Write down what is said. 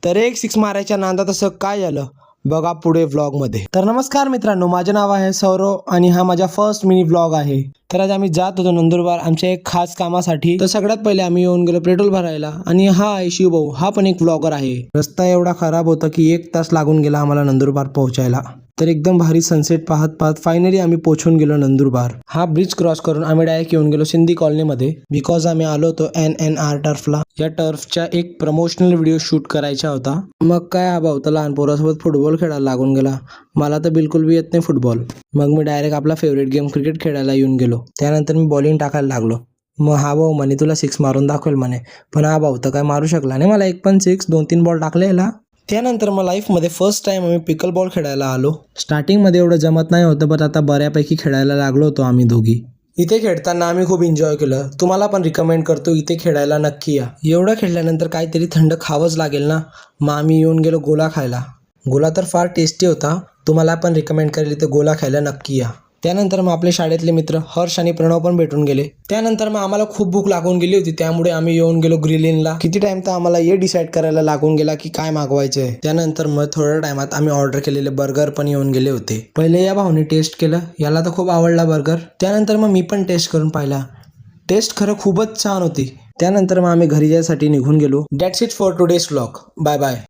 तर एक 6 मारायच्या नादात असं काय झालं बघा पुढे व्लॉग मध्ये. तर नमस्कार मित्रांनो, माझे नाव आहे सौरव आणि हा माझा फर्स्ट मिनी व्लॉग आहे. तर आज आम्ही जात होतो नंदुरबार आमच्या एक खास कामासाठी. तर सगळ्यात पहिले आम्ही येऊन गेलो पेट्रोल भरायला आणि हा आहे शिवभाऊ, हा पण एक व्लॉगर आहे. रस्ता एवढा खराब होता की 1 तास लागून गेला आम्हाला नंदुरबार पोहोचायला. तर एकदम भारी सनसेट पाहत पाहत फायनली आम्ही पोहोचून गेलो नंदुरबार. हा ब्रिज क्रॉस करून आम्ही डायरेक्ट येऊन गेलो सिंधी कॉलनीमध्ये, बिकॉज आम्ही आलो होतो NNR टर्फला. या टर्फच्या एक प्रमोशनल व्हिडिओ शूट करायचा होता. मग काय हा भाऊ तर लहान पोरासोबत फुटबॉल खेळायला लागून गेला. मला तर बिलकुल बी येत नाही फुटबॉल. मग मी डायरेक्ट आपला फेवरेट गेम क्रिकेट खेळायला येऊन गेलो. त्यानंतर मी बॉलिंग टाकायला लागलो. मग हा भाऊ म्हणे तुला 6 मारून दाखवेल म्हणे, पण हा भाऊ तर काय मारू शकला नाही मला. एक पण 6, 2-3 बॉल टाकले याला. त्यानंतर मग लाईफमध्ये फर्स्ट टाइम आम्ही पिकल बॉल खेळायला आलो. स्टार्टिंगमध्ये एवढं जमत नाही होतं, पण आता बऱ्यापैकी खेळायला लागलो होतो आम्ही दोघी. इथे खेळताना आम्ही खूप एन्जॉय केलं. तुम्हाला पण रिकमेंड करतो इथे खेळायला नक्की या. एवढं खेळल्यानंतर काहीतरी थंड खावंच लागेल ना, मग आम्ही येऊन गेलो गोला खायला. गोला तर फार टेस्टी होता. तुम्हाला पण रिकमेंड करेल इथे गोला खायला नक्की या. त्यानंतर मग आपले शाळेतले मित्र हर्ष आणि प्रणव पण भेटून गेले. त्यानंतर मग आम्हाला खूप भूक लागून गेली होती, त्यामुळे आम्ही येऊन गेलो ग्रिलिनला. किती टाइम तर आम्हाला हे डिसाईड करायला लागून गेला की काय मागवायचं आहे. त्यानंतर मग थोड्या टायमात आम्ही ऑर्डर केलेले बर्गर पण येऊन गेले होते. पहिले या भाऊने टेस्ट केलं, याला तर खूप आवडला बर्गर. त्यानंतर मग मी पण टेस्ट करून पाहिला. टेस्ट खरं खूपच छान होती. त्यानंतर मग आम्ही घरी जायसाठी निघून गेलो. That's it for today's vlog. Bye bye.